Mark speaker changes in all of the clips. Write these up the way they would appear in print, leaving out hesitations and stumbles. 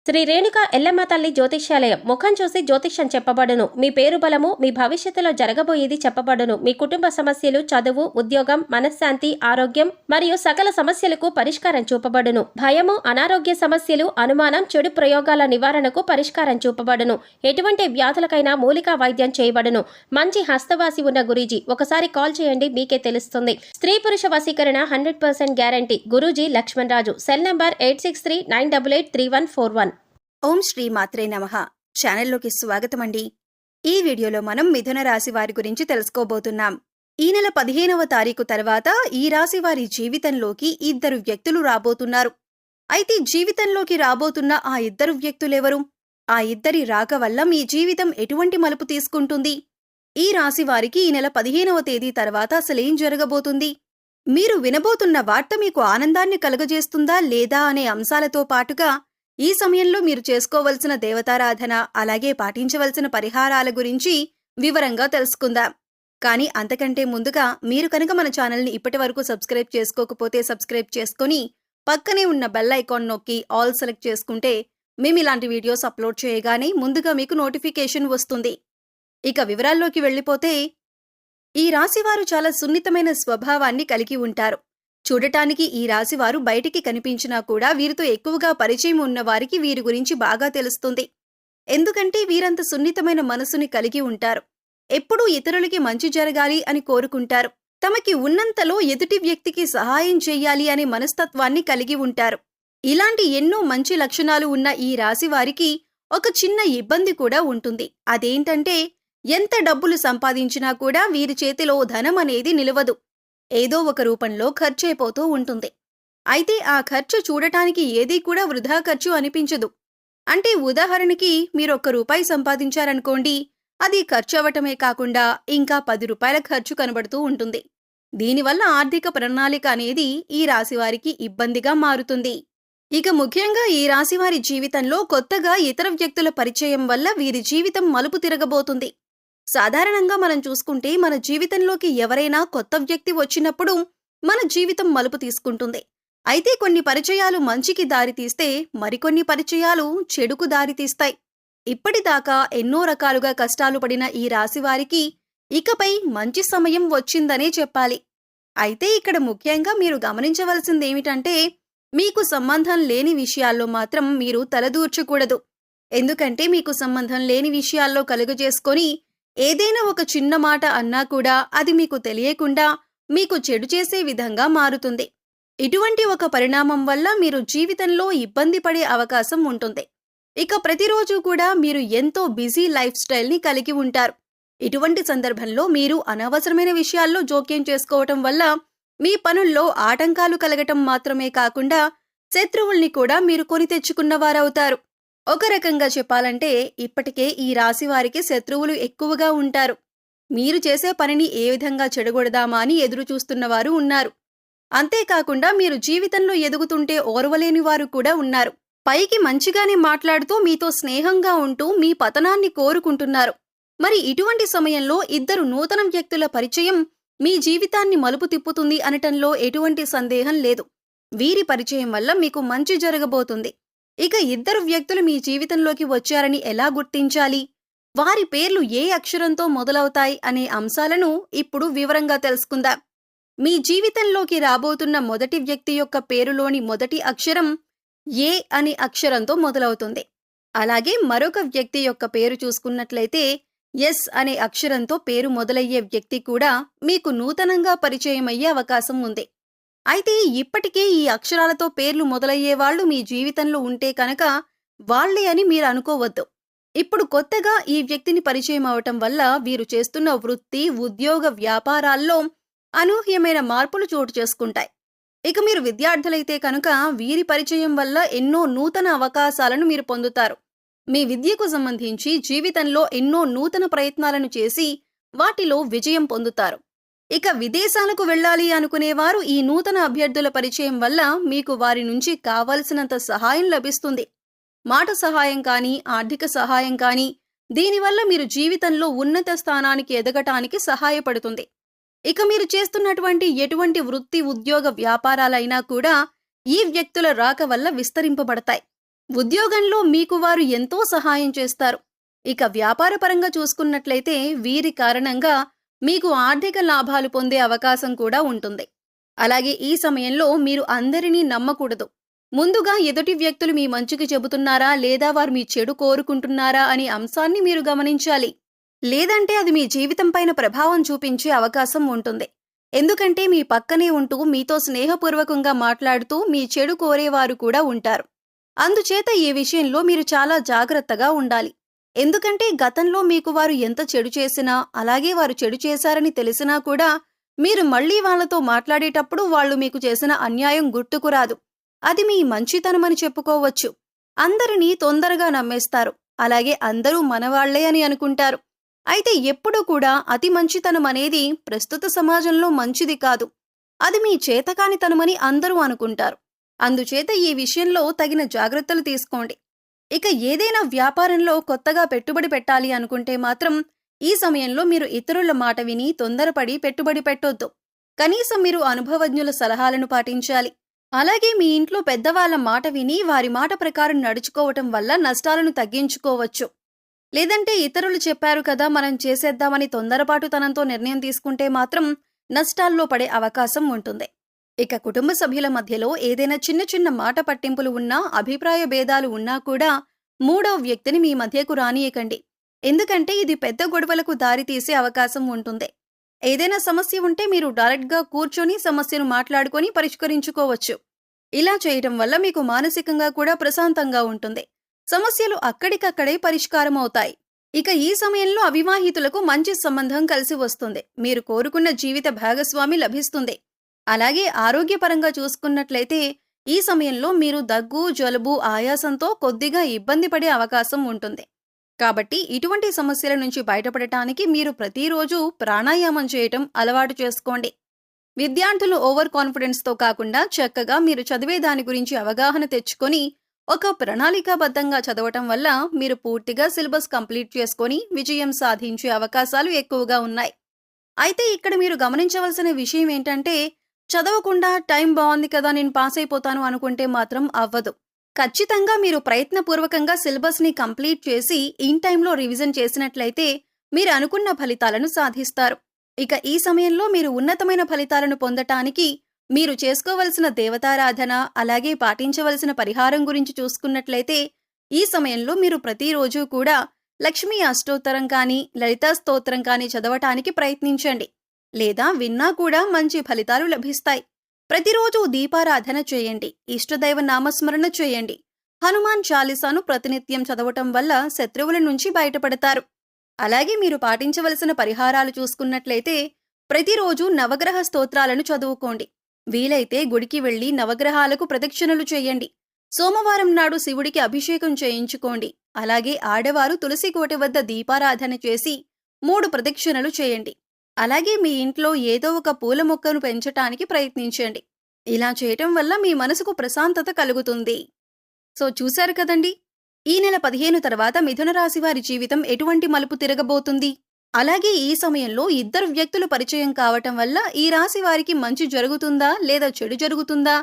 Speaker 1: శ్రీ రేణుక ఎల్లమ్మ తల్లి జ్యోతిష్యాలయం. ముఖం చూసి జ్యోతిష్యం చెప్పబడును. మీ పేరు బలము, మీ భవిష్యత్తులో జరగబోయేది చెప్పబడును. మీ కుటుంబ సమస్యలు, చదువు, ఉద్యోగం, మనశ్శాంతి, ఆరోగ్యం మరియు సకల సమస్యలకు పరిష్కారం చూపబడును. భయము, అనారోగ్య సమస్యలు, అనుమానం, చెడు ప్రయోగాల నివారణకు పరిష్కారం చూపబడును. ఎటువంటి వ్యాధులకైనా మూలికా వైద్యం చేయబడును. మంచి హస్తవాసి ఉన్న గురూజీ. ఒకసారి కాల్ చేయండి, మీకే తెలుస్తుంది. స్త్రీ పురుష వశీకరణ 100% guarantee. Guruji Lakshman Raju. Cell number 8639883141.
Speaker 2: Om Shri మాత్రే నమః. ఛానల్లోకి స్వాగతం అండి. ఈ వీడియోలో మనం మిథున రాశి వారి గురించి తెలుసుకోబోతున్నాం. ఈ నెల 15వ తారీఖు తర్వాత ఈ రాశి వారి జీవితంలోకి ఇద్దరు వ్యక్తులు రాబోతున్నారు. అయితే జీవితంలోకి రాబోతున్న ఆ ఇద్దరు వ్యక్తులెవరు? ఆ ఇద్దరి రాక వల్ల మీ జీవితం ఎటువంటి మలుపు తీసుకుంటుంది? ఈ రాశి వారికి ఈ నెల 15వ తేదీ తర్వాత అసలేం జరగబోతుంది? మీరు వినబోతున్న వార్త మీకు ఆనందాన్ని కలుగజేస్తుందా లేదా అనే అంశాలతో పాటుగా ఈ సమయంలో మీరు చేసుకోవలసిన దేవతారాధన, అలాగే పాటించవలసిన పరిహారాల గురించి వివరంగా తెలుసుకుందాం. కానీ అంతకంటే ముందుగా మీరు కనుక మన ఛానల్ని ఇప్పటివరకు సబ్స్క్రైబ్ చేసుకోకపోతే సబ్స్క్రైబ్ చేసుకుని పక్కనే ఉన్న బెల్ ఐకాన్ నొక్కి ఆల్ సెలెక్ట్ చేసుకుంటే మేము ఇలాంటి వీడియోస్ అప్లోడ్ చేయగానే ముందుగా మీకు నోటిఫికేషన్ వస్తుంది. ఇక వివరాల్లోకి వెళ్ళిపోతే, ఈ రాశివారు చాలా సున్నితమైన స్వభావాన్ని కలిగి ఉంటారు. చూడటానికి ఈ రాశివారు బయటికి కనిపించినా కూడా వీరితో ఎక్కువగా పరిచయం ఉన్నవారికి వీరి గురించి బాగా తెలుస్తుంది. ఎందుకంటే వీరంత సున్నితమైన మనసుని కలిగి ఉంటారు. ఎప్పుడూ ఇతరులకి మంచి జరగాలి అని కోరుకుంటారు. తమకి ఉన్నంతలో ఎదుటి వ్యక్తికి సహాయం చెయ్యాలి అనే మనస్తత్వాన్ని కలిగి ఉంటారు. ఇలాంటి ఎన్నో మంచి లక్షణాలు ఉన్న ఈ రాశివారికి ఒక చిన్న ఇబ్బంది కూడా ఉంటుంది. అదేంటంటే, ఎంత డబ్బులు సంపాదించినా కూడా వీరి చేతిలో ధనం అనేది నిలవదు. ఏదో ఒక రూపంలో ఖర్చయిపోతూ ఉంటుంది. అయితే ఆ ఖర్చు చూడటానికి ఏదీ కూడా వృధా ఖర్చు అనిపించదు. అంటే ఉదాహరణకి మీరు ₹1 సంపాదించారనుకోండి, అది ఖర్చవటమే కాకుండా ఇంకా ₹10 ఖర్చు కనబడుతూ ఉంటుంది. దీనివల్ల ఆర్థిక ప్రణాళిక అనేది ఈ రాశివారికి ఇబ్బందిగా మారుతుంది. ఇక ముఖ్యంగా ఈ రాశివారి జీవితంలో కొత్తగా ఇతర వ్యక్తుల పరిచయం వల్ల వీరి జీవితం మలుపు తిరగబోతుంది. సాధారణంగా మనం చూసుకుంటే మన జీవితంలోకి ఎవరైనా కొత్త వ్యక్తి వచ్చినప్పుడు మన జీవితం మలుపు తీసుకుంటుంది. అయితే కొన్ని పరిచయాలు మంచికి దారితీస్తే మరికొన్ని పరిచయాలు చెడుకు దారితీస్తాయి. ఇప్పటిదాకా ఎన్నో రకాలుగా కష్టాలు పడిన ఈ రాశివారికి ఇకపై మంచి సమయం వచ్చిందనే చెప్పాలి. అయితే ఇక్కడ ముఖ్యంగా మీరు గమనించవలసిందేమిటంటే, మీకు సంబంధం లేని విషయాల్లో మాత్రం మీరు తలదూర్చకూడదు. ఎందుకంటే మీకు సంబంధం లేని విషయాల్లో కలుగజేసుకొని ఏదైనా ఒక చిన్న మాట అన్నా కూడా అది మీకు తెలియకుండా మీకు చెడు చేసే విధంగా మారుతుంది. ఇటువంటి ఒక పరిణామం వల్ల మీరు జీవితంలో ఇబ్బంది పడే అవకాశం ఉంటుంది. ఇక ప్రతిరోజు కూడా మీరు ఎంతో బిజీ లైఫ్ స్టైల్ని కలిగి ఉంటారు. ఇటువంటి సందర్భంలో మీరు అనవసరమైన విషయాల్లో జోక్యం చేసుకోవటం వల్ల మీ పనుల్లో ఆటంకాలు కలగటం మాత్రమే కాకుండా శత్రువుల్ని కూడా మీరు కొని తెచ్చుకున్నవారవుతారు. ఒక రకంగా చెప్పాలంటే, ఇప్పటికే ఈ రాశివారికి శత్రువులు ఎక్కువగా ఉంటారు. మీరు చేసే పనిని ఏ విధంగా చెడగొడదామా అని ఎదురు చూస్తున్నవారు ఉన్నారు. అంతేకాకుండా మీరు జీవితంలో ఎదుగుతుంటే ఓర్వలేని వారు కూడా ఉన్నారు. పైకి మంచిగానే మాట్లాడుతూ మీతో స్నేహంగా ఉంటూ మీ పతనాన్ని కోరుకుంటున్నారు. మరి ఇటువంటి సమయంలో ఇద్దరు నూతన వ్యక్తుల పరిచయం మీ జీవితాన్ని మలుపు తిప్పుతుంది అనటంలో ఎటువంటి సందేహం లేదు. వీరి పరిచయం వల్ల మీకు మంచి జరగబోతుంది. ఇక ఇద్దరు వ్యక్తులు మీ జీవితంలోకి వచ్చారని ఎలా గుర్తించాలి? వారి పేర్లు ఏ అక్షరంతో మొదలవుతాయి అనే అంశాలను ఇప్పుడు వివరంగా తెలుసుకుందాం. మీ జీవితంలోకి రాబోతున్న మొదటి వ్యక్తి యొక్క పేరులోని మొదటి అక్షరం ఏ అనే అక్షరంతో మొదలవుతుంది. అలాగే మరొక వ్యక్తి యొక్క పేరు చూసుకున్నట్లయితే ఎస్ అనే అక్షరంతో పేరు మొదలయ్యే వ్యక్తి కూడా మీకు నూతనంగా పరిచయమయ్యే అవకాశం ఉంది. అయితే ఇప్పటికే ఈ అక్షరాలతో పేర్లు మొదలయ్యేవాళ్లు మీ జీవితంలో ఉంటే కనుక వాళ్లే అని మీరు అనుకోవద్దు. ఇప్పుడు కొత్తగా ఈ వ్యక్తిని పరిచయం అవటం వల్ల వీరు చేస్తున్న వృత్తి, ఉద్యోగ, వ్యాపారాల్లో అనూహ్యమైన మార్పులు చోటు చేసుకుంటాయి. ఇక మీరు విద్యార్థులైతే కనుక వీరి పరిచయం వల్ల ఎన్నో నూతన అవకాశాలను మీరు పొందుతారు. మీ విద్యకు సంబంధించి జీవితంలో ఎన్నో నూతన ప్రయత్నాలను చేసి వాటిలో విజయం పొందుతారు. ఇక విదేశాలకు వెళ్ళాలి అనుకునేవారు ఈ నూతన అభ్యర్థుల పరిచయం వల్ల మీకు వారి నుంచి కావలసినంత సహాయం లభిస్తుంది. మాట సహాయం కానీ, ఆర్థిక సహాయం కానీ, దీనివల్ల మీరు జీవితంలో ఉన్నత స్థానానికి ఎదగటానికి సహాయపడుతుంది. ఇక మీరు చేస్తున్నటువంటి ఎటువంటి వృత్తి, ఉద్యోగ, వ్యాపారాలైనా కూడా ఈ వ్యక్తుల రాక వల్ల విస్తరింపబడతాయి. ఉద్యోగంలో మీకు వారు ఎంతో సహాయం చేస్తారు. ఇక వ్యాపారపరంగా చూసుకున్నట్లయితే వీరి కారణంగా మీకు ఆర్థిక లాభాలు పొందే అవకాశం కూడా ఉంటుంది. అలాగే ఈ సమయంలో మీరు అందరినీ నమ్మకూడదు. ముందుగా ఎదుటి వ్యక్తులు మీ మంచికి చెబుతున్నారా లేదా వారు మీ చెడు కోరుకుంటున్నారా అనే అంశాన్ని మీరు గమనించాలి. లేదంటే అది మీ జీవితం పైన ప్రభావం చూపించే అవకాశం ఉంటుంది. ఎందుకంటే మీ పక్కనే ఉంటూ మీతో స్నేహపూర్వకంగా మాట్లాడుతూ మీ చెడు కోరేవారు కూడా ఉంటారు. అందుచేత ఈ విషయంలో మీరు చాలా జాగ్రత్తగా ఉండాలి. ఎందుకంటే గతంలో మీకు వారు ఎంత చెడు చేసినా, అలాగే వారు చెడు చేశారని తెలిసినా కూడా మీరు మళ్లీ వాళ్లతో మాట్లాడేటప్పుడు వాళ్ళు మీకు చేసిన అన్యాయం గుర్తుకు రాదు. అది మీ మంచితనమని చెప్పుకోవచ్చు. అందరినీ తొందరగా నమ్మేస్తారు. అలాగే అందరూ మనవాళ్లే అని అనుకుంటారు. అయితే ఎప్పుడూ కూడా అతి మంచితనం అనేది ప్రస్తుత సమాజంలో మంచిది కాదు. అది మీ చేతకానితనమని అందరూ అనుకుంటారు. అందుచేత ఈ విషయంలో తగిన జాగ్రత్తలు తీసుకోండి. ఇక ఏదైనా వ్యాపారంలో కొత్తగా పెట్టుబడి పెట్టాలి అనుకుంటే మాత్రం ఈ సమయంలో మీరు ఇతరుల మాట విని తొందరపడి పెట్టుబడి పెట్టొద్దు. కనీసం మీరు అనుభవజ్ఞుల సలహాలను పాటించాలి. అలాగే మీ ఇంట్లో పెద్దవాళ్ల మాట విని వారి మాట ప్రకారం నడుచుకోవటం వల్ల నష్టాలను తగ్గించుకోవచ్చు. లేదంటే ఇతరులు చెప్పారు కదా మనం చేసేద్దామని తొందరపాటుతనంతో నిర్ణయం తీసుకుంటే మాత్రం నష్టాల్లో పడే అవకాశం ఉంటుంది. ఇక కుటుంబ సభ్యుల మధ్యలో ఏదైనా చిన్న చిన్న మాట పట్టింపులు ఉన్నా, అభిప్రాయ భేదాలు ఉన్నా కూడా మూడో వ్యక్తిని మీ మధ్యకు రానియకండి. ఎందుకంటే ఇది పెద్ద గొడవలకు దారితీసే అవకాశం ఉంటుంది. ఏదైనా సమస్య ఉంటే మీరు డైరెక్ట్గా కూర్చొని సమస్యను మాట్లాడుకొని పరిష్కరించుకోవచ్చు. ఇలా చేయటం వల్ల మీకు మానసికంగా కూడా ప్రశాంతంగా ఉంటుంది. సమస్యలు అక్కడికక్కడే పరిష్కారం అవుతాయి. ఇక ఈ సమయంలో అవివాహితులకు మంచి సంబంధం కలిసి వస్తుంది. మీరు కోరుకున్న జీవిత భాగస్వామి లభిస్తుంది. అలాగే ఆరోగ్యపరంగా చూసుకున్నట్లయితే ఈ సమయంలో మీరు దగ్గు, జలుబు, ఆయాసంతో కొద్దిగా ఇబ్బంది పడే అవకాశం ఉంటుంది. కాబట్టి ఇటువంటి సమస్యల నుంచి బయటపడటానికి మీరు ప్రతిరోజు ప్రాణాయామం చేయటం అలవాటు చేసుకోండి. విద్యార్థులు ఓవర్ కాన్ఫిడెన్స్తో కాకుండా చక్కగా మీరు చదివే దాని గురించి అవగాహన తెచ్చుకొని ఒక ప్రణాళికాబద్ధంగా చదవటం వల్ల మీరు పూర్తిగా సిలబస్ కంప్లీట్ చేసుకొని విజయం సాధించే అవకాశాలు ఎక్కువగా ఉన్నాయి. అయితే ఇక్కడ మీరు గమనించవలసిన విషయం ఏంటంటే చదవకుండా టైం బాగుంది కదా నేను పాస్ అయిపోతాను అనుకుంటే మాత్రం అవ్వదు. ఖచ్చితంగా మీరు ప్రయత్నపూర్వకంగా సిలబస్ని కంప్లీట్ చేసి ఇన్ టైంలో రివిజన్ చేసినట్లయితే మీరు అనుకున్న ఫలితాలను సాధిస్తారు. ఇక ఈ సమయంలో మీరు ఉన్నతమైన ఫలితాలను పొందటానికి మీరు చేసుకోవలసిన దేవతారాధన, అలాగే పాటించవలసిన పరిహారం గురించి చూసుకున్నట్లయితే ఈ సమయంలో మీరు ప్రతిరోజు కూడా లక్ష్మీ అష్టోత్తరం కానీ, లలితా స్తోత్రం కానీ చదవటానికి ప్రయత్నించండి. లేదా విన్నా కూడా మంచి ఫలితాలు లభిస్తాయి. ప్రతిరోజు దీపారాధన చేయండి. ఇష్టదైవ నామస్మరణ చేయండి. హనుమాన్ చాలీసాను ప్రతినిత్యం చదవటం వల్ల శత్రువుల నుంచి బయటపడతారు. అలాగే మీరు పాటించవలసిన పరిహారాలు చూసుకున్నట్లయితే ప్రతిరోజు నవగ్రహ స్తోత్రాలను చదువుకోండి. వీలైతే గుడికి వెళ్లి నవగ్రహాలకు ప్రదక్షిణలు చేయండి. సోమవారం నాడు శివుడికి అభిషేకం చేయించుకోండి. అలాగే ఆడవారు తులసి కోట వద్ద దీపారాధన చేసి 3 ప్రదక్షిణలు చేయండి. అలాగే మీ ఇంట్లో ఏదో ఒక పూల మొక్కను పెంచటానికి ప్రయత్నించండి. ఇలా చేయటం వల్ల మీ మనసుకు ప్రశాంతత కలుగుతుంది. సో చూశారు కదండి, ఈ నెల 15 తర్వాత మిథున రాశి వారి జీవితం ఎటువంటి మలుపు తిరగబోతుంది. అలాగే ఈ సమయంలో ఇద్దరు వ్యక్తులు పరిచయం కావటం వల్ల ఈ రాశి వారికి మంచి జరుగుతుందా లేదా చెడు జరుగుతుందా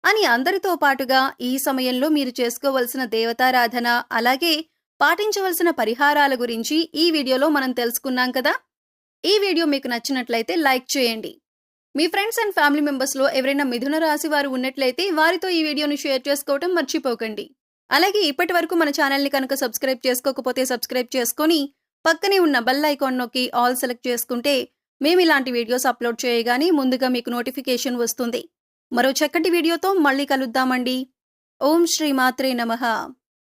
Speaker 2: అని అందరితో పాటుగా ఈ సమయంలో మీరు చేసుకోవలసిన దేవతారాధన, అలాగే పాటించవలసిన పరిహారాల గురించి ఈ వీడియోలో మనం తెలుసుకున్నాం కదా. ఈ వీడియో మీకు నచ్చినట్లయితే లైక్ చేయండి. మీ ఫ్రెండ్స్ అండ్ ఫ్యామిలీ మెంబర్స్లో ఎవరైనా మిథున రాశి వారు ఉన్నట్లయితే వారితో ఈ వీడియోని షేర్ చేసుకోవటం మర్చిపోకండి. అలాగే ఇప్పటి వరకు మన ఛానల్ని కనుక సబ్స్క్రైబ్ చేసుకోకపోతే సబ్స్క్రైబ్ చేసుకొని పక్కనే ఉన్న బెల్ ఐకాన్ నొక్కి ఆల్ సెలెక్ట్ చేసుకుంటే మేము ఇలాంటి వీడియోస్ అప్లోడ్ చేయగానే ముందుగా మీకు నోటిఫికేషన్ వస్తుంది. మరో చక్కటి వీడియోతో మళ్ళీ కలుద్దామండి. ఓం శ్రీ మాత్రే నమః.